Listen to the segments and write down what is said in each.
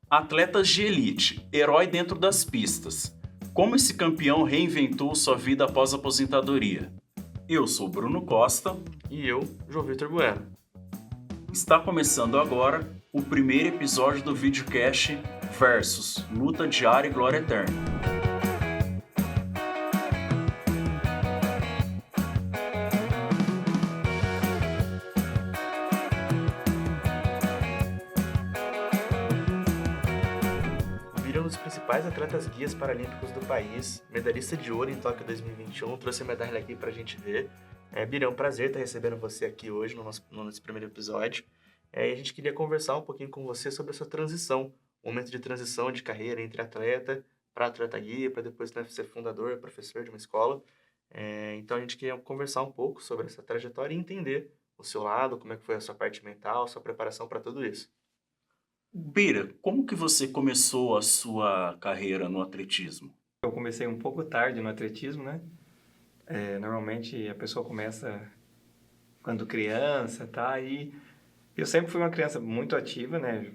Atletas de elite, herói dentro das pistas. Como esse campeão reinventou sua vida após a aposentadoria? Eu sou Bruno Costa. E eu, João Vitor Bueno. Está começando agora o primeiro episódio do videocast Versus Luta Diária e Glória Eterna. Vira um dos principais atletas guias paralímpicos do país, medalhista de ouro em Tóquio 2021, trouxe a medalha aqui pra gente ver. Bira, é um prazer estar recebendo você aqui hoje no nosso primeiro episódio. E a gente queria conversar um pouquinho com você sobre essa transição, momento de transição de carreira entre atleta para atleta guia, para depois, né, ser fundador, professor de uma escola. Então a gente queria conversar um pouco sobre essa trajetória e entender o seu lado, como é que foi a sua parte mental, a sua preparação para tudo isso. Bira, como que você começou a sua carreira no atletismo? Eu comecei um pouco tarde no atletismo, né? Normalmente a pessoa começa quando criança, tá? E eu sempre fui uma criança muito ativa, né?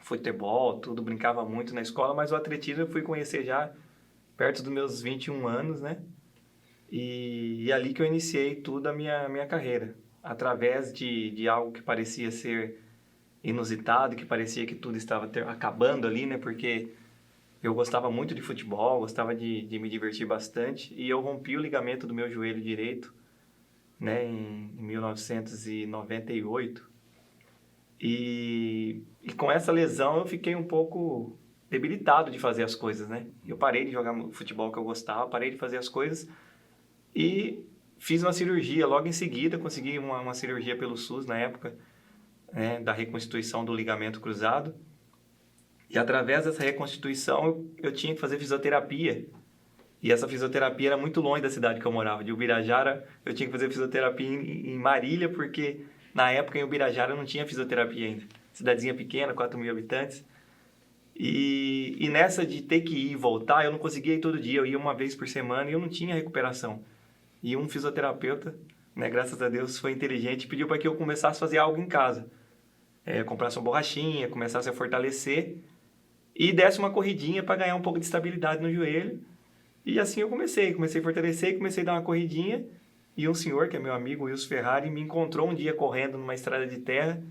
Futebol, tudo, brincava muito na escola, mas o atletismo eu fui conhecer já perto dos meus 21 anos, né? E ali que eu iniciei tudo a minha carreira. Através de algo que parecia ser inusitado, que parecia que tudo estava acabando ali, né? Porque eu gostava muito de futebol, gostava de me divertir bastante. E eu rompi o ligamento do meu joelho direito, né? Em 1998. E com essa lesão eu fiquei um pouco debilitado de fazer as coisas, né? Eu parei de jogar futebol que eu gostava, parei de fazer as coisas e fiz uma cirurgia. Logo em seguida, consegui uma cirurgia pelo SUS na época, né, da reconstituição do ligamento cruzado. E através dessa reconstituição, eu tinha que fazer fisioterapia. E essa fisioterapia era muito longe da cidade que eu morava. De Ubirajara, eu tinha que fazer fisioterapia em Marília, porque na época em Ubirajara não tinha fisioterapia ainda. Cidadezinha pequena, 4.000 habitantes. E nessa de ter que ir e voltar, eu não conseguia ir todo dia. Eu ia uma vez por semana e eu não tinha recuperação. E um fisioterapeuta, né, graças a Deus, foi inteligente e pediu para que eu começasse a fazer algo em casa. Comprasse uma borrachinha, começasse a fortalecer e desse uma corridinha para ganhar um pouco de estabilidade no joelho. E assim eu comecei a fortalecer, comecei a dar uma corridinha. E um senhor, que é meu amigo, Wilson Ferrari, me encontrou um dia correndo numa estrada de terra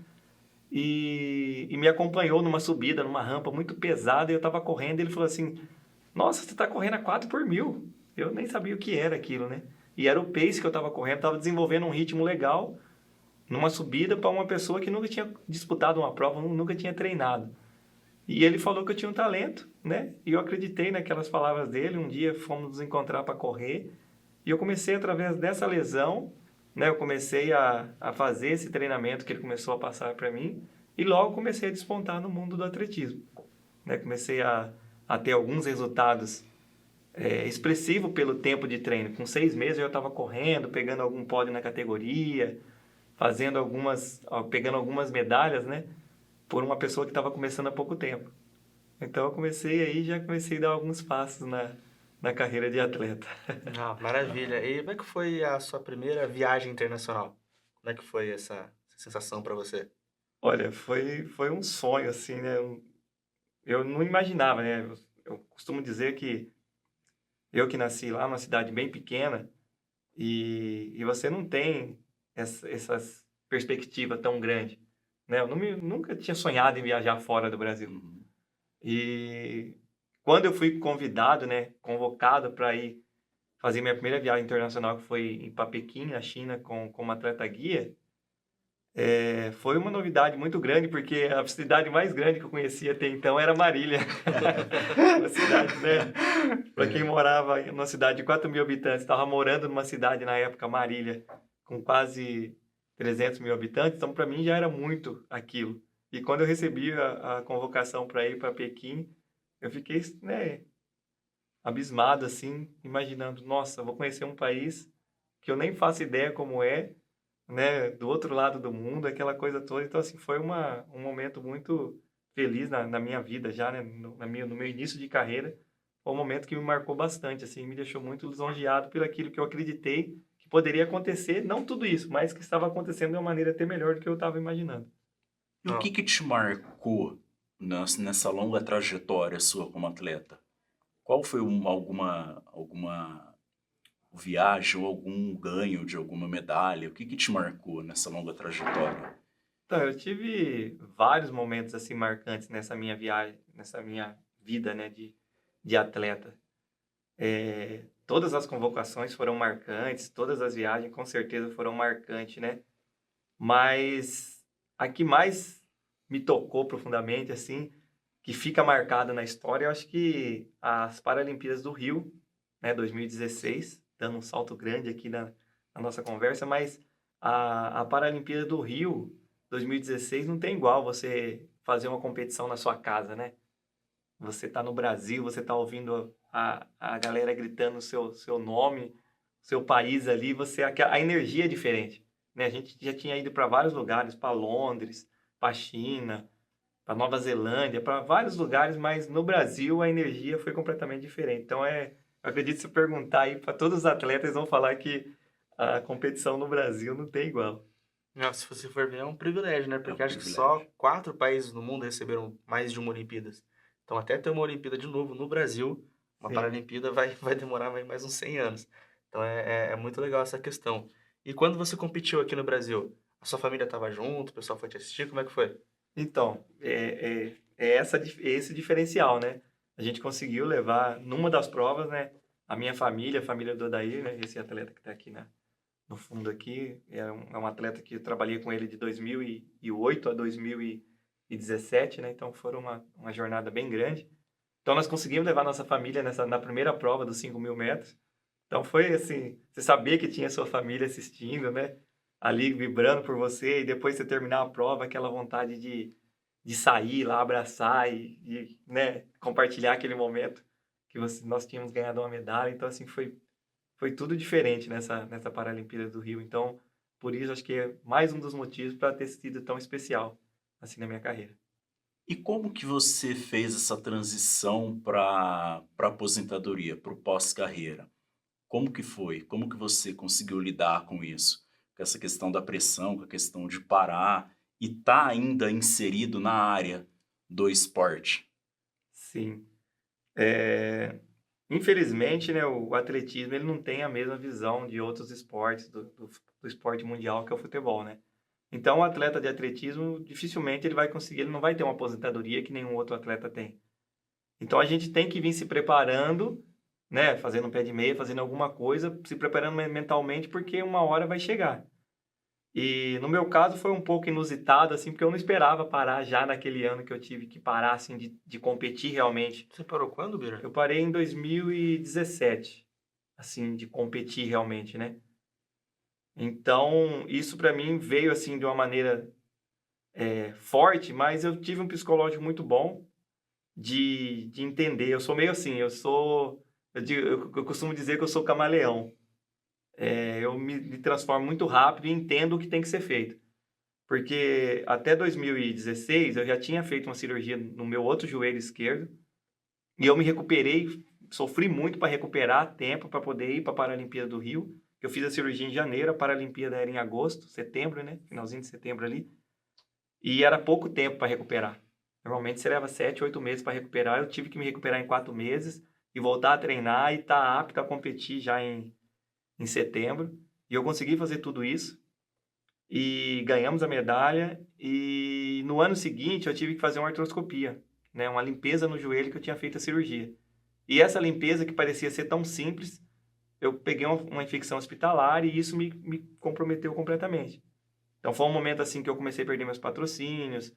e me acompanhou numa subida, numa rampa muito pesada. E eu estava correndo e ele falou assim: nossa, você está correndo a 4 por 1000. Eu nem sabia o que era aquilo, né? E era o pace que eu estava correndo, estava desenvolvendo um ritmo legal numa subida para uma pessoa que nunca tinha disputado uma prova, nunca tinha treinado. E ele falou que eu tinha um talento, né? E eu acreditei naquelas palavras dele. Um dia fomos nos encontrar para correr. E eu comecei, através dessa lesão, né? Eu comecei a fazer esse treinamento que ele começou a passar para mim. E logo comecei a despontar no mundo do atletismo, né? Comecei a ter alguns resultados expressivos pelo tempo de treino. Com 6 meses eu estava correndo, pegando algum pódio na categoria, pegando algumas medalhas, né? Por uma pessoa que estava começando há pouco tempo. Então eu já comecei a dar alguns passos na carreira de atleta. Ah, maravilha. E como é que foi a sua primeira viagem internacional? Como é que foi essa sensação para você? Olha, foi um sonho, assim, né? Eu não imaginava, né? Eu costumo dizer que eu que nasci lá numa cidade bem pequena e você não tem essas perspectivas tão grandes, né? Eu nunca tinha sonhado em viajar fora do Brasil. E quando eu fui convidado, né, convocado para ir fazer minha primeira viagem internacional, que foi para Pequim, na China, como atleta guia, foi uma novidade muito grande, porque a cidade mais grande que eu conhecia até então era Marília. Uma cidade, né? Para quem morava numa cidade de 4.000 habitantes, estava morando numa cidade na época, Marília, com quase 300 mil habitantes, então para mim já era muito aquilo. E quando eu recebi a convocação para ir para Pequim, eu fiquei, né, abismado, assim, imaginando, nossa, vou conhecer um país que eu nem faço ideia como é, né, do outro lado do mundo, aquela coisa toda. Então, assim, foi um momento muito feliz na minha vida já, né, no meu início de carreira. Foi um momento que me marcou bastante, assim, me deixou muito lisonjeado por aquilo que eu acreditei que poderia acontecer, não tudo isso, mas que estava acontecendo de uma maneira até melhor do que eu estava imaginando. E o que te marcou nessa longa trajetória sua como atleta? Qual foi alguma viagem ou algum ganho de alguma medalha? O que te marcou nessa longa trajetória? Então, eu tive vários momentos assim marcantes nessa minha viagem, nessa minha vida, né, de atleta. Todas as convocações foram marcantes, todas as viagens com certeza foram marcantes, né? Mas a que mais me tocou profundamente, assim, que fica marcada na história, eu acho que as Paralimpíadas do Rio, né, 2016, dando um salto grande aqui na nossa conversa, mas a Paralimpíada do Rio 2016 não tem igual você fazer uma competição na sua casa, né? Você tá no Brasil, você tá ouvindo a galera gritando o seu nome, seu país ali, a energia é diferente, né? A gente já tinha ido para vários lugares, para Londres, para China, para Nova Zelândia, para vários lugares, mas no Brasil a energia foi completamente diferente. Então eu acredito que se perguntar aí para todos os atletas, eles vão falar que a competição no Brasil não tem igual. Não, se você for ver, é um privilégio, né? É um Porque acho que só privilégio. 4 países no mundo receberam mais de uma Olimpíadas. Então, até ter uma Olimpíada de novo no Brasil, uma Sim. Paralimpíada vai demorar mais uns 100 anos. Então, é muito legal essa questão. E quando você competiu aqui no Brasil, a sua família estava junto, o pessoal foi te assistir, como é que foi? Então, é esse diferencial, né? A gente conseguiu levar, numa das provas, né? A minha família, a família do Odair, né? Esse atleta que está aqui no fundo aqui, é um atleta que eu trabalhei com ele de 2008 a 2017, né? Então, foi uma jornada bem grande. Então, nós conseguimos levar nossa família na primeira prova dos 5.000 metros. Então, foi assim, você sabia que tinha sua família assistindo, né? Ali vibrando por você, e depois você terminar a prova, aquela vontade de sair lá, abraçar né, compartilhar aquele momento que nós tínhamos ganhado uma medalha. Então, assim, foi tudo diferente nessa Paralimpíada do Rio. Então, por isso, acho que é mais um dos motivos para ter sido tão especial, assim, na minha carreira. E como que você fez essa transição para aposentadoria, para o pós-carreira? Como que foi? Como que você conseguiu lidar com isso? Com essa questão da pressão, com a questão de parar e tá ainda inserido na área do esporte? Sim. Infelizmente, né, o atletismo ele não tem a mesma visão de outros esportes, do esporte mundial que é o futebol, né? Então, o atleta de atletismo, dificilmente ele vai conseguir, ele não vai ter uma aposentadoria que nenhum outro atleta tem. Então, a gente tem que vir se preparando, né, fazendo um pé de meia, fazendo alguma coisa, se preparando mentalmente, porque uma hora vai chegar. E no meu caso foi um pouco inusitado, assim, porque eu não esperava parar já naquele ano que eu tive que parar, assim, de competir realmente. Você parou quando, Bira? Eu parei em 2017, assim, de competir realmente, né? Então, isso para mim veio, assim, de uma maneira forte, mas eu tive um psicológico muito bom de entender. Eu sou meio assim, eu costumo dizer que eu sou camaleão. Eu me transformo muito rápido e entendo o que tem que ser feito. Porque até 2016 eu já tinha feito uma cirurgia no meu outro joelho esquerdo e eu me recuperei, sofri muito para recuperar tempo para poder ir para a Paralimpíada do Rio. Eu fiz a cirurgia em janeiro, a Paralimpíada era em agosto, setembro, né? Finalzinho de setembro ali. E era pouco tempo para recuperar. Normalmente você leva 7, 8 meses para recuperar. Eu tive que me recuperar em 4 meses e voltar a treinar e estar apto a competir já em setembro. E eu consegui fazer tudo isso. E ganhamos a medalha. E no ano seguinte eu tive que fazer uma artroscopia, né? Uma limpeza no joelho que eu tinha feito a cirurgia. E essa limpeza que parecia ser tão simples, eu peguei uma infecção hospitalar e isso me comprometeu completamente. Então foi um momento assim que eu comecei a perder meus patrocínios,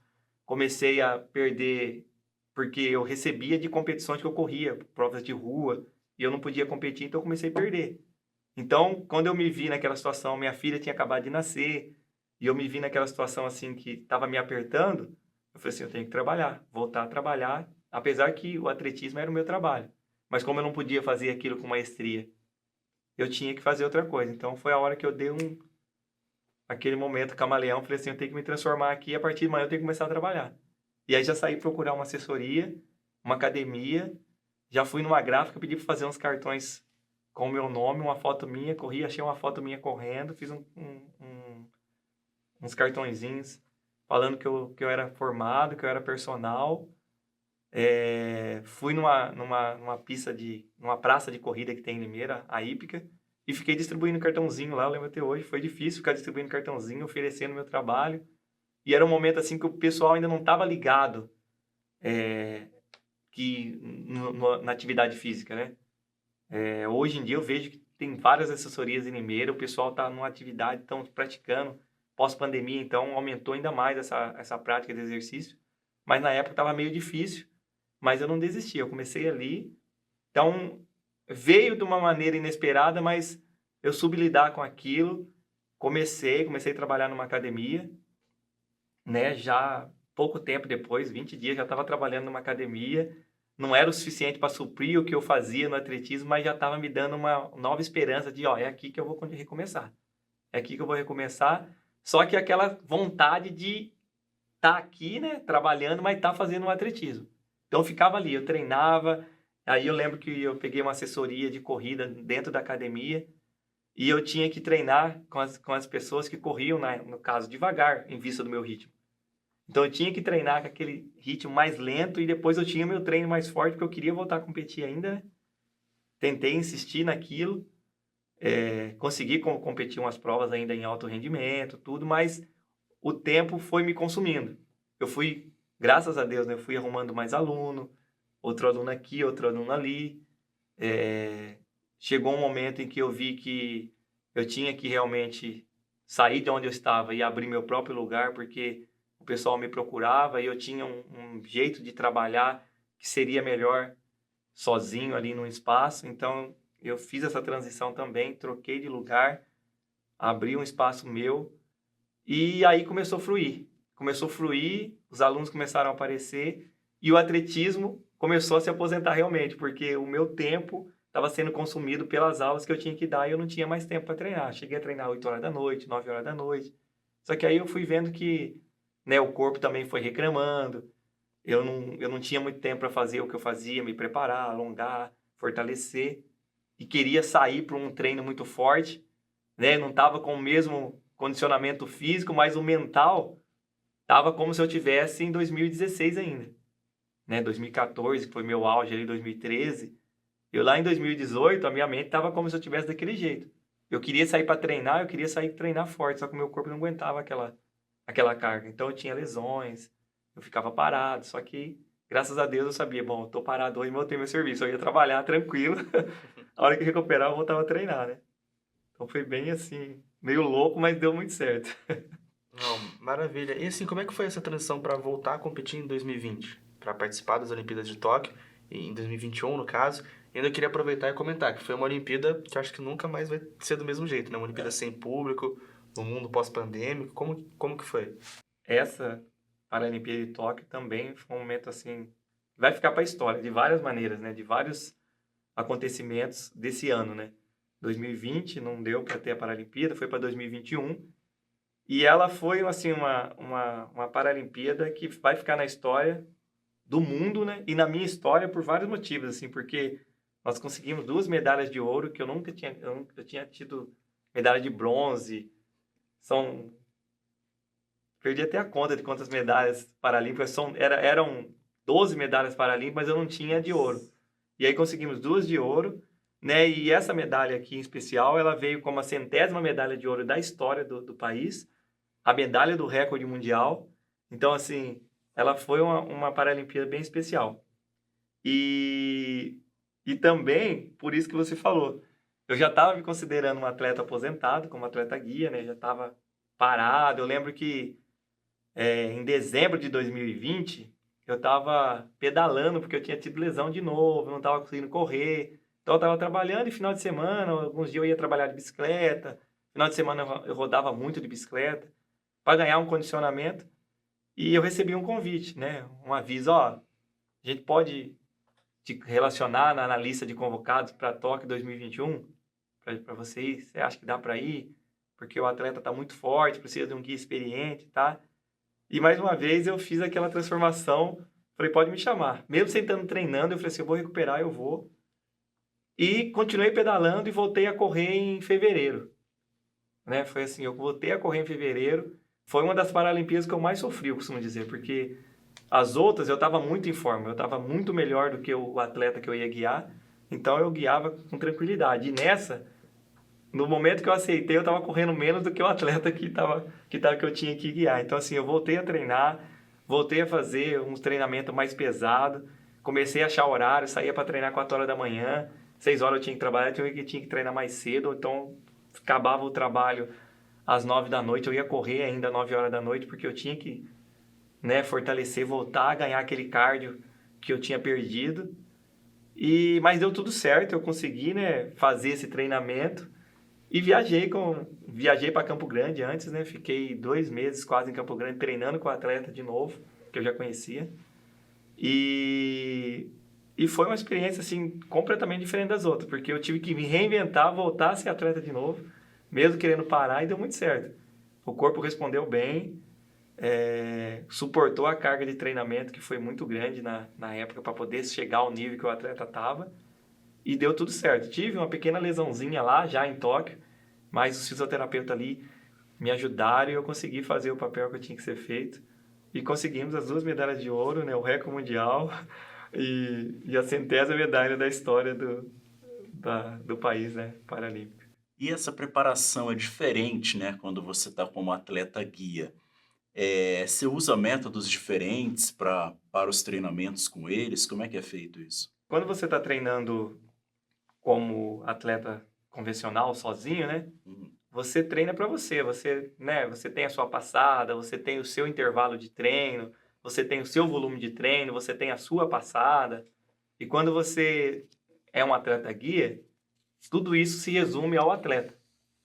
comecei a perder porque eu recebia de competições que eu corria, provas de rua, e eu não podia competir, então eu comecei a perder. Então, quando eu me vi naquela situação, minha filha tinha acabado de nascer, e eu me vi naquela situação assim que estava me apertando, eu falei assim, eu tenho que trabalhar, voltar a trabalhar, apesar que o atletismo era o meu trabalho. Mas como eu não podia fazer aquilo com maestria, eu tinha que fazer outra coisa. Então foi a hora que eu dei aquele momento camaleão, falei assim, eu tenho que me transformar aqui, a partir de amanhã eu tenho que começar a trabalhar. E aí já saí procurar uma assessoria, uma academia, já fui numa gráfica, pedi para fazer uns cartões com o meu nome, uma foto minha, corri, achei uma foto minha correndo, fiz uns cartõezinhos, falando que eu era formado, que eu era personal. Fui numa praça de corrida que tem em Limeira, a Hípica, e fiquei distribuindo cartãozinho lá, eu lembro até hoje. Foi difícil ficar distribuindo cartãozinho, oferecendo meu trabalho. E era um momento assim que o pessoal ainda não estava ligado na atividade física, né? Hoje em dia eu vejo que tem várias assessorias em Limeira, o pessoal está numa atividade, estão praticando. Pós-pandemia, então, aumentou ainda mais essa prática de exercício. Mas na época estava meio difícil, mas eu não desisti, eu comecei ali. Então, veio de uma maneira inesperada, mas eu soube lidar com aquilo. Comecei a trabalhar numa academia, né? Já pouco tempo depois, 20 dias, já estava trabalhando numa academia. Não era o suficiente para suprir o que eu fazia no atletismo, mas já estava me dando uma nova esperança de, é aqui que eu vou recomeçar. É aqui que eu vou recomeçar. Só que aquela vontade de estar aqui, né, trabalhando, mas estar fazendo um atletismo. Então eu ficava ali, eu treinava. Aí eu lembro que eu peguei uma assessoria de corrida dentro da academia e eu tinha que treinar com as pessoas que corriam, no caso, devagar, em vista do meu ritmo. Então eu tinha que treinar com aquele ritmo mais lento e depois eu tinha meu treino mais forte, porque eu queria voltar a competir ainda, né? Tentei insistir naquilo, consegui competir umas provas ainda em alto rendimento, tudo, mas o tempo foi me consumindo. Eu fui, graças a Deus, né, eu fui arrumando mais aluno, outro aluno aqui, outro aluno ali. Chegou um momento em que eu vi que eu tinha que realmente sair de onde eu estava e abrir meu próprio lugar, porque o pessoal me procurava e eu tinha um jeito de trabalhar que seria melhor sozinho ali no espaço. Então, eu fiz essa transição também, troquei de lugar, abri um espaço meu e aí começou a fluir. Começou a fluir, os alunos começaram a aparecer e o atletismo começou a se aposentar realmente, porque o meu tempo estava sendo consumido pelas aulas que eu tinha que dar e eu não tinha mais tempo para treinar. Cheguei a treinar 8 horas da noite, 9 horas da noite. Só que aí eu fui vendo que, né, o corpo também foi reclamando. Eu não tinha muito tempo para fazer o que eu fazia, me preparar, alongar, fortalecer. E queria sair para um treino muito forte, né? Não estava com o mesmo condicionamento físico, mas o mental estava como se eu tivesse em 2016 ainda, né? 2014, que foi meu auge ali, 2013. Eu lá em 2018, a minha mente estava como se eu tivesse daquele jeito. Eu queria sair para treinar, eu queria sair para treinar forte, só que o meu corpo não aguentava aquela carga. Então eu tinha lesões, eu ficava parado, só que graças a Deus eu sabia, bom, eu tô parado hoje, mas eu tenho meu serviço, eu ia trabalhar tranquilo. A hora que recuperar eu voltava a treinar, né? Então foi bem assim, meio louco, mas deu muito certo. Não, maravilha. E assim, como é que foi essa transição para voltar a competir em 2020? Para participar das Olimpíadas de Tóquio, em 2021 no caso. E ainda queria aproveitar e comentar que foi uma Olimpíada que eu acho que nunca mais vai ser do mesmo jeito, né? Uma Olimpíada sem público, no mundo pós-pandêmico. Como que foi? Essa Paralimpíada de Tóquio também foi um momento assim, vai ficar para a história, de várias maneiras, né? De vários acontecimentos desse ano, né? 2020 não deu para ter a Paralimpíada, foi para 2021. E ela foi, assim, uma Paralimpíada que vai ficar na história do mundo, né? E na minha história por vários motivos, assim, porque nós conseguimos 2 medalhas de ouro que eu tinha tido medalha de bronze. Perdi até a conta de quantas medalhas paralímpicas eram 12 medalhas paralímpicas, mas eu não tinha de ouro. E aí conseguimos 2 de ouro, né? E essa medalha aqui em especial, ela veio como a 100ª medalha de ouro da história do país, a medalha do recorde mundial. Então, assim, ela foi uma Paralimpíada bem especial. E também, por isso que você falou, eu já estava me considerando um atleta aposentado, como atleta guia, né? Já estava parado. Eu lembro que em dezembro de 2020, eu estava pedalando porque eu tinha tido lesão de novo, não estava conseguindo correr. Então eu estava trabalhando e final de semana, alguns dias eu ia trabalhar de bicicleta, final de semana eu rodava muito de bicicleta para ganhar um condicionamento. E eu recebi um convite, né? Um aviso, a gente pode te relacionar na lista de convocados para Tóquio 2021, para você ir, você acha que dá para ir? Porque o atleta está muito forte, precisa de um guia experiente, tá? E mais uma vez eu fiz aquela transformação, falei, pode me chamar. Mesmo sem estar treinando, eu falei assim, eu vou recuperar, eu vou. E continuei pedalando e voltei a correr em fevereiro. Né? Foi assim, eu voltei a correr em fevereiro, foi uma das Paralimpíadas que eu mais sofri, eu costumo dizer, porque as outras eu estava muito em forma, eu estava muito melhor do que o atleta que eu ia guiar, então eu guiava com tranquilidade. E nessa, no momento que eu aceitei, eu estava correndo menos do que o atleta que eu tinha que guiar. Então, assim, eu voltei a treinar, voltei a fazer uns treinamentos mais pesados, comecei a achar horário, saía para treinar 4 horas da manhã, 6 horas eu tinha que trabalhar, tinha que treinar mais cedo, então acabava o trabalho às 9 da noite, eu ia correr ainda às 9 horas da noite, porque eu tinha que, né, fortalecer, voltar a ganhar aquele cardio que eu tinha perdido. Mas deu tudo certo, eu consegui, né, fazer esse treinamento e viajei para Campo Grande antes, né, fiquei 2 meses quase em Campo Grande treinando com o atleta de novo, que eu já conhecia. E foi uma experiência, assim, completamente diferente das outras, porque eu tive que me reinventar, voltar a ser atleta de novo, mesmo querendo parar, e deu muito certo. O corpo respondeu bem, suportou a carga de treinamento, que foi muito grande na época, para poder chegar ao nível que o atleta estava, e deu tudo certo. Tive uma pequena lesãozinha lá, já em Tóquio, mas os fisioterapeutas ali me ajudaram e eu consegui fazer o papel que eu tinha que ser feito. E conseguimos as 2 medalhas de ouro, né, o recorde mundial e a 100ª medalha da história do país, né, paralímpico. E essa preparação é diferente, né, quando você está como atleta guia. Você usa métodos diferentes para os treinamentos com eles? Como é que é feito isso? Quando você está treinando como atleta convencional, sozinho, né, Uhum. você treina para você, né, você tem a sua passada, você tem o seu intervalo de treino, você tem o seu volume de treino, você tem a sua passada. E quando você é um atleta guia, tudo isso se resume ao atleta.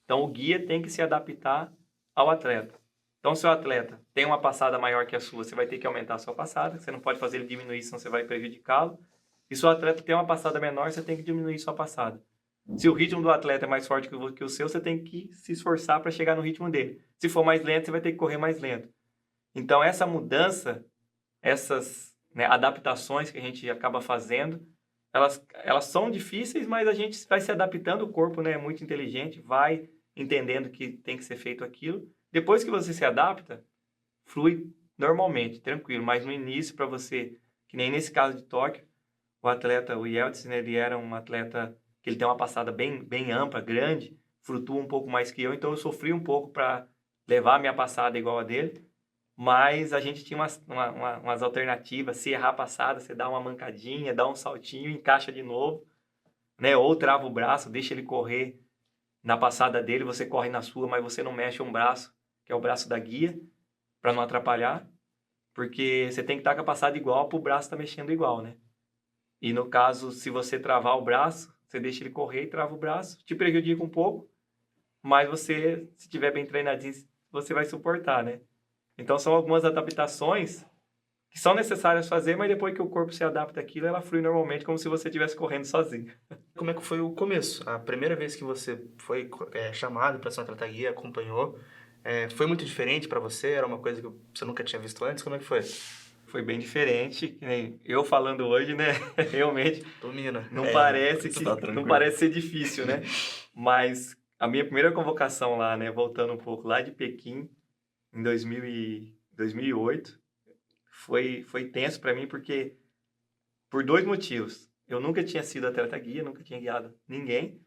Então, o guia tem que se adaptar ao atleta. Então, se o atleta tem uma passada maior que a sua, você vai ter que aumentar a sua passada, você não pode fazer ele diminuir, senão você vai prejudicá-lo. E se o atleta tem uma passada menor, você tem que diminuir sua passada. Se o ritmo do atleta é mais forte que o seu, você tem que se esforçar para chegar no ritmo dele. Se for mais lento, você vai ter que correr mais lento. Então, essa mudança, essas, né, adaptações que a gente acaba fazendo, elas são difíceis, mas a gente vai se adaptando, o corpo, né, é muito inteligente, vai entendendo que tem que ser feito aquilo. Depois que você se adapta, flui normalmente, tranquilo. Mas no início, para você, que nem nesse caso de Tóquio, o atleta, o Yeltsin, né, ele era um atleta que ele tem uma passada bem, bem ampla, grande, flutua um pouco mais que eu, então eu sofri um pouco para levar a minha passada igual a dele, mas a gente tinha umas alternativas. Se errar a passada, você dá uma mancadinha, dá um saltinho, encaixa de novo, né, ou trava o braço, deixa ele correr na passada dele, você corre na sua, mas você não mexe um braço, que é o braço da guia, para não atrapalhar, porque você tem que estar com a passada igual para o braço estar mexendo igual, né? E no caso, se você travar o braço, você deixa ele correr e trava o braço, te prejudica um pouco, mas você, se estiver bem treinadinho, você vai suportar, né? Então, são algumas adaptações que são necessárias fazer, mas depois que o corpo se adapta àquilo, ela flui normalmente, como se você estivesse correndo sozinho. Como é que foi o começo? A primeira vez que você foi chamado para ser um atleta guia, acompanhou, foi muito diferente para você? Era uma coisa que você nunca tinha visto antes? Como é que foi? Foi bem diferente, que nem eu falando hoje, né? Realmente Domina. não tranquilo. parece ser difícil, né? Mas a minha primeira convocação lá, né, voltando um pouco lá de Pequim, em 2008, foi tenso para mim, porque por 2 motivos. Eu nunca tinha sido atleta guia, nunca tinha guiado ninguém,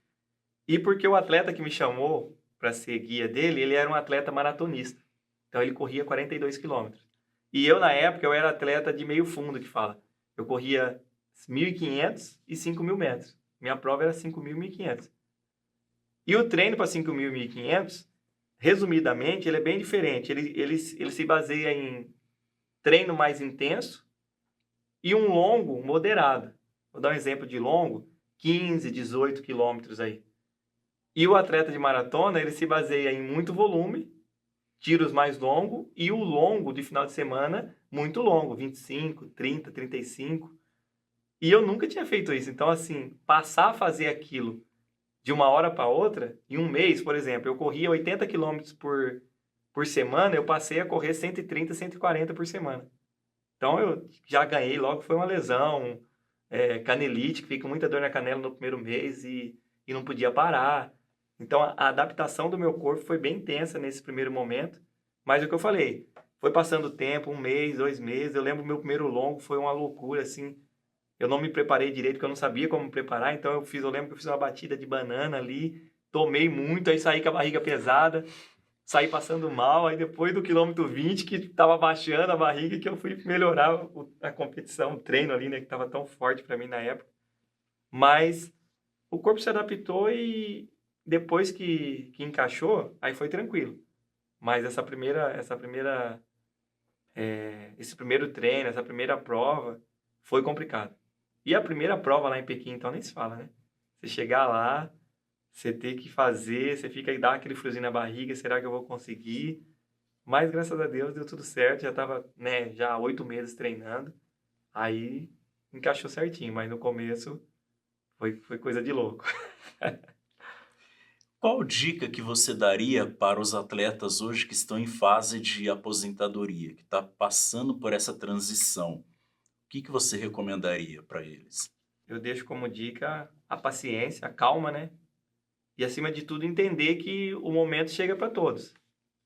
e porque o atleta que me chamou para ser guia dele, ele era um atleta maratonista. Então ele corria 42 quilômetros. E eu, na época, eu era atleta de meio fundo, que fala. Eu corria 1.500 e 5.000 metros. Minha prova era 5.000 e 1.500. E o treino para 5.000 e 1.500, resumidamente, ele é bem diferente. Ele se baseia em treino mais intenso e um longo moderado. Vou dar um exemplo de longo, 15, 18 quilômetros aí. E o atleta de maratona, ele se baseia em muito volume, tiros mais longos, e o longo de final de semana, muito longo, 25, 30, 35. E eu nunca tinha feito isso. Então, assim, passar a fazer aquilo de uma hora para outra, em um mês, por exemplo, eu corria 80 quilômetros por semana, eu passei a correr 130, 140 por semana. Então, eu já ganhei logo, foi uma lesão, canelite, que fica muita dor na canela no primeiro mês e não podia parar. Então, a adaptação do meu corpo foi bem intensa nesse primeiro momento. Mas é o que eu falei, foi passando o tempo, 1 mês, 2 meses, eu lembro o meu primeiro longo foi uma loucura, assim, eu não me preparei direito, porque eu não sabia como me preparar, então eu lembro que eu fiz uma batida de banana ali, tomei muito, aí saí com a barriga pesada, saí passando mal, aí depois do quilômetro 20, que tava baixando a barriga, que eu fui melhorar a competição, o treino ali, né, que tava tão forte para mim na época. Mas o corpo se adaptou e depois que encaixou, aí foi tranquilo. Mas esse primeiro treino, essa primeira prova, foi complicado. E a primeira prova lá em Pequim, então nem se fala, né? Você chegar lá, você ter que fazer, você fica e dá aquele friozinho na barriga, será que eu vou conseguir? Mas graças a Deus deu tudo certo, já estava, né, já há 8 meses treinando, aí encaixou certinho, mas no começo foi coisa de louco. Qual dica que você daria para os atletas hoje que estão em fase de aposentadoria, que está passando por essa transição? O que que você recomendaria para eles? Eu deixo como dica a paciência, a calma, né? E acima de tudo entender que o momento chega para todos.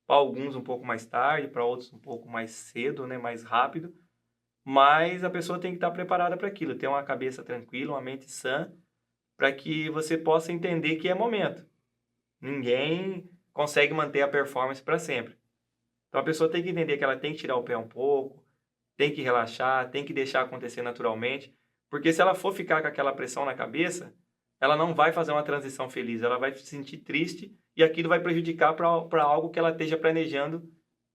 Para alguns um pouco mais tarde, para outros um pouco mais cedo, né, mais rápido, mas a pessoa tem que estar preparada para aquilo, ter uma cabeça tranquila, uma mente sã, para que você possa entender que é momento. Ninguém consegue manter a performance para sempre. Então a pessoa tem que entender que ela tem que tirar o pé um pouco, tem que relaxar, tem que deixar acontecer naturalmente, porque se ela for ficar com aquela pressão na cabeça, ela não vai fazer uma transição feliz, ela vai se sentir triste e aquilo vai prejudicar para algo que ela esteja planejando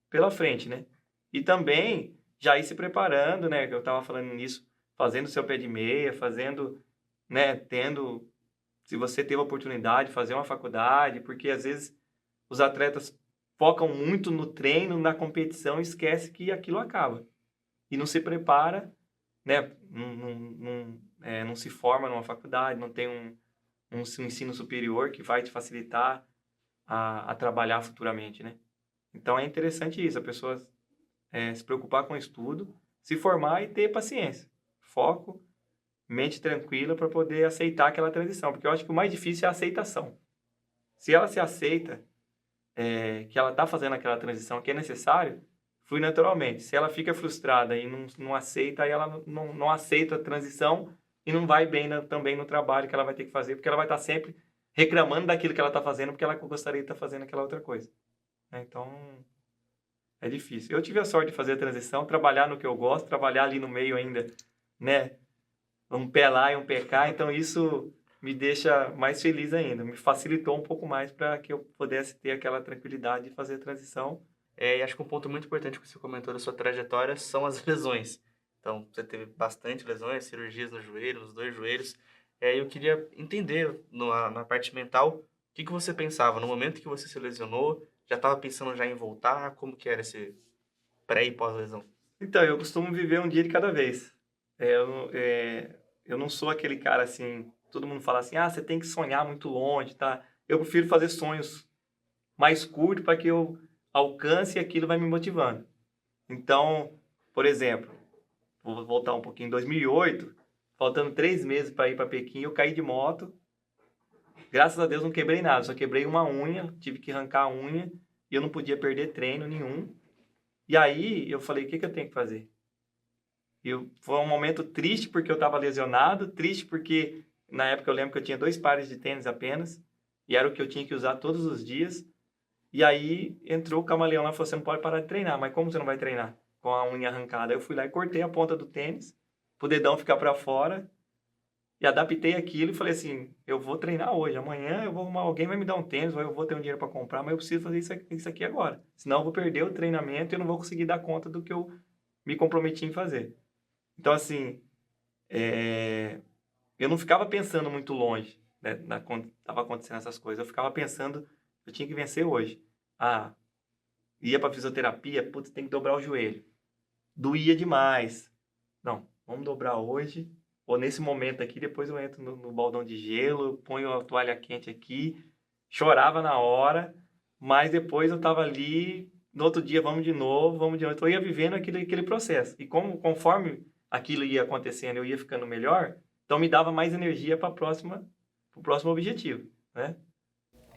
pela frente, né? E também já ir se preparando, né? Que eu estava falando nisso, fazendo seu pé de meia, fazendo, né? Se você teve a oportunidade, fazer uma faculdade, porque às vezes os atletas focam muito no treino, na competição e esquece que aquilo acaba. E não se prepara, né? Não se forma numa faculdade, não tem um ensino superior que vai te facilitar a trabalhar futuramente, né? Então é interessante isso, a pessoa se preocupar com o estudo, se formar e ter paciência, foco, mente tranquila para poder aceitar aquela transição, porque eu acho que o mais difícil é a aceitação. Se ela se aceita que ela está fazendo aquela transição que é necessário, flui naturalmente. Se ela fica frustrada e não aceita, aí ela não aceita a transição e não vai bem também no trabalho que ela vai ter que fazer, porque ela vai estar sempre reclamando daquilo que ela está fazendo, porque ela gostaria de estar fazendo aquela outra coisa. Então, é difícil. Eu tive a sorte de fazer a transição, trabalhar no que eu gosto, trabalhar ali no meio ainda, né? Um pé lá e um pé cá, então isso me deixa mais feliz ainda, me facilitou um pouco mais para que eu pudesse ter aquela tranquilidade de fazer a transição. E acho que um ponto muito importante que você comentou da sua trajetória são as lesões. Então, você teve bastante lesões, cirurgias no joelho, nos 2 joelhos. Eu queria entender, na parte mental, o que você pensava no momento que você se lesionou? Já estava pensando já em voltar? Como que era esse pré e pós-lesão? Então, eu costumo viver um dia de cada vez. Eu não sou aquele cara assim, todo mundo fala assim, você tem que sonhar muito longe, tá? Eu prefiro fazer sonhos mais curtos para que eu alcance e aquilo vai me motivando. Então, por exemplo, vou voltar um pouquinho, em 2008, faltando 3 meses para ir para Pequim, eu caí de moto. Graças a Deus não quebrei nada, só quebrei uma unha, tive que arrancar a unha e eu não podia perder treino nenhum. E aí eu falei, o que eu tenho que fazer? Foi um momento triste porque eu estava lesionado, triste porque na época eu lembro que eu tinha 2 pares de tênis apenas e era o que eu tinha que usar todos os dias. E aí entrou o camaleão lá e falou, você não pode parar de treinar, mas como você não vai treinar com a unha arrancada? Eu fui lá e cortei a ponta do tênis, pro dedão ficar para fora e adaptei aquilo e falei assim, eu vou treinar hoje, amanhã alguém vai me dar um tênis, ou eu vou ter um dinheiro para comprar, mas eu preciso fazer isso aqui agora. Senão eu vou perder o treinamento e eu não vou conseguir dar conta do que eu me comprometi em fazer. Então, assim, eu não ficava pensando muito longe, né, quando estava acontecendo essas coisas. Eu ficava pensando, eu tinha que vencer hoje. Ia para fisioterapia, putz, tem que dobrar o joelho. Doía demais. Não, vamos dobrar hoje, ou nesse momento aqui, depois eu entro no baldão de gelo, ponho a toalha quente aqui, chorava na hora, mas depois eu estava ali, no outro dia vamos de novo. Então eu ia vivendo aquele processo. E conforme aquilo ia acontecendo, eu ia ficando melhor, então me dava mais energia para o próximo objetivo, né?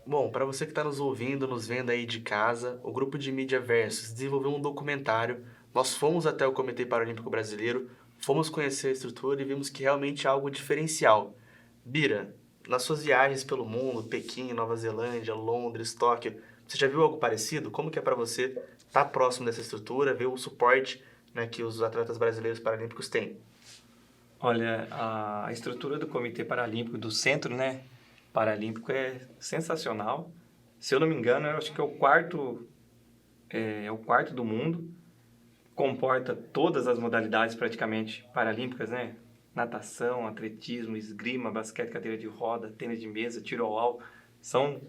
Bom, para você que está nos ouvindo, nos vendo aí de casa, o grupo de mídia Versus desenvolveu um documentário. Nós fomos até o Comitê Paralímpico Brasileiro, fomos conhecer a estrutura e vimos que realmente é algo diferencial. Bira, nas suas viagens pelo mundo, Pequim, Nova Zelândia, Londres, Tóquio, você já viu algo parecido? Como que é para você estar próximo dessa estrutura, ver o suporte, né, que os atletas brasileiros paralímpicos têm? Olha, a estrutura do Comitê Paralímpico, do Centro, né, Paralímpico é sensacional. Se eu não me engano, eu acho que é o quarto do mundo. Comporta todas as modalidades praticamente paralímpicas, né? Natação, atletismo, esgrima, basquete, cadeira de roda, tênis de mesa, tiro ao alvo. São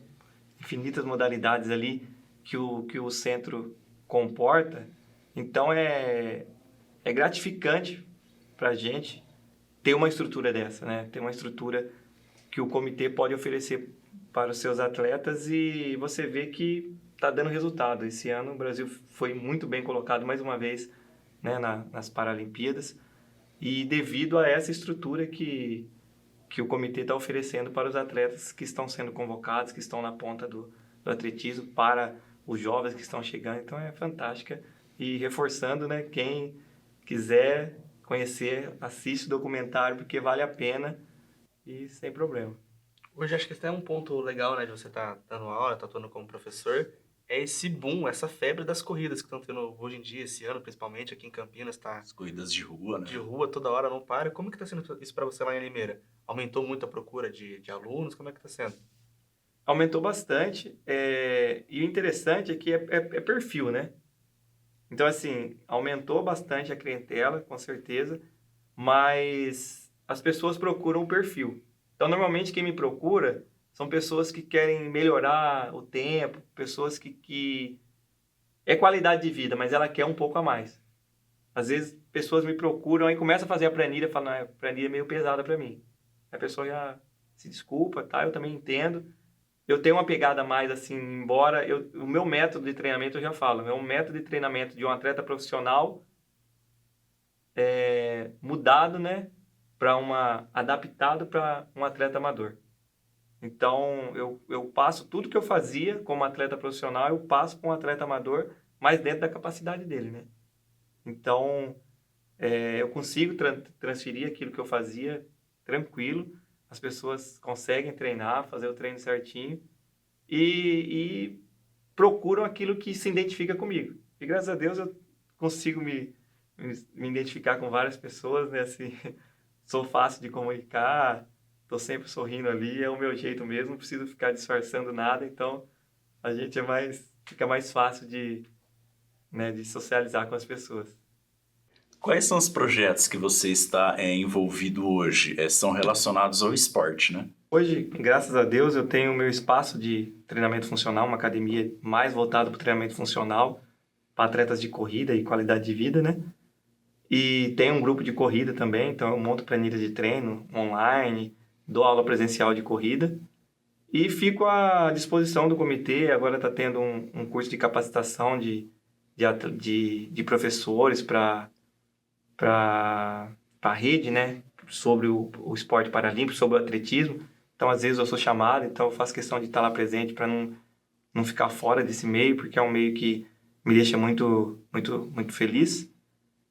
infinitas modalidades ali que o centro comporta. Então, é gratificante para a gente ter uma estrutura dessa, né? Ter uma estrutura que o comitê pode oferecer para os seus atletas e você vê que está dando resultado. Esse ano o Brasil foi muito bem colocado mais uma vez, né, nas Paralimpíadas e devido a essa estrutura que o comitê está oferecendo para os atletas que estão sendo convocados, que estão na ponta do atletismo, para os jovens que estão chegando. Então é fantástica e reforçando, né, quem quiser conhecer, assiste o documentário porque vale a pena e sem problema. Hoje acho que até um ponto legal, né, de você estar dando aula, estar atuando como professor, é esse boom, essa febre das corridas que estão tendo hoje em dia, esse ano, principalmente aqui em Campinas, tá? As corridas de rua, né? De rua, toda hora, não para. Como que tá sendo isso para você lá em Limeira? Aumentou muito a procura de alunos? Como é que tá sendo? Aumentou bastante e o interessante é que é perfil, né? Então, assim, aumentou bastante a clientela, com certeza, mas as pessoas procuram o perfil. Então, normalmente, quem me procura são pessoas que querem melhorar o tempo, pessoas que é qualidade de vida, mas ela quer um pouco a mais. Às vezes, pessoas me procuram e começam a fazer a planilha, falam, a planilha é meio pesada para mim. A pessoa já se desculpa, tá? Eu também entendo. Eu tenho uma pegada mais assim, embora o meu método de treinamento, eu já falo, é um método de treinamento de um atleta profissional mudado, né, adaptado para um atleta amador. Então, eu passo tudo que eu fazia como atleta profissional, eu passo para um atleta amador, mas dentro da capacidade dele, né? Então, eu consigo transferir aquilo que eu fazia tranquilo, as pessoas conseguem treinar, fazer o treino certinho e procuram aquilo que se identifica comigo. E graças a Deus eu consigo me identificar com várias pessoas, né? Assim, sou fácil de comunicar, estou sempre sorrindo ali, é o meu jeito mesmo, não preciso ficar disfarçando nada, então a gente fica mais fácil de socializar com as pessoas. Quais são os projetos que você está envolvido hoje? São relacionados ao esporte, né? Hoje, graças a Deus, eu tenho o meu espaço de treinamento funcional, uma academia mais voltada para o treinamento funcional, para atletas de corrida e qualidade de vida, né? E tem um grupo de corrida também, então eu monto planilhas de treino online, dou aula presencial de corrida e fico à disposição do comitê. Agora está tendo um curso de capacitação de professores para a rede, né, sobre o esporte paralímpico, sobre o atletismo. Então, às vezes eu sou chamado, então eu faço questão de estar lá presente para não ficar fora desse meio, porque é um meio que me deixa muito, muito, muito feliz.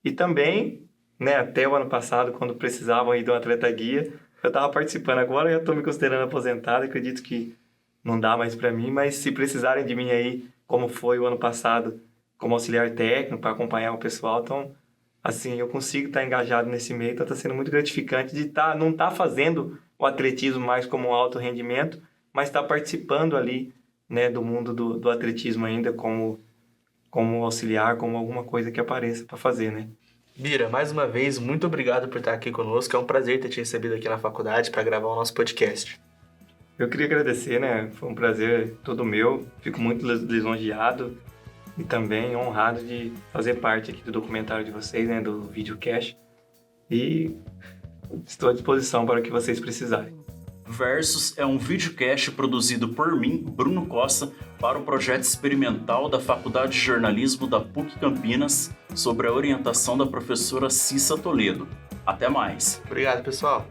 E também, né, até o ano passado, quando precisavam aí de um atleta guia, eu estava participando. Agora eu já estou me considerando aposentado, acredito que não dá mais para mim, mas se precisarem de mim aí, como foi o ano passado, como auxiliar técnico, para acompanhar o pessoal, então, assim, eu consigo estar engajado nesse meio, então está sendo muito gratificante de não estar fazendo o atletismo mais como um alto rendimento, mas estar participando ali, né, do mundo do atletismo ainda como auxiliar, como alguma coisa que apareça para fazer, né? Bira, mais uma vez, muito obrigado por estar aqui conosco. É um prazer ter te recebido aqui na faculdade para gravar o nosso podcast. Eu queria agradecer, né? Foi um prazer todo meu. Fico muito lisonjeado e também honrado de fazer parte aqui do documentário de vocês, né? Do videocast. E estou à disposição para o que vocês precisarem. Versus é um videocast produzido por mim, Bruno Costa, para o projeto experimental da Faculdade de Jornalismo da PUC Campinas, sobre a orientação da professora Cissa Toledo. Até mais! Obrigado, pessoal!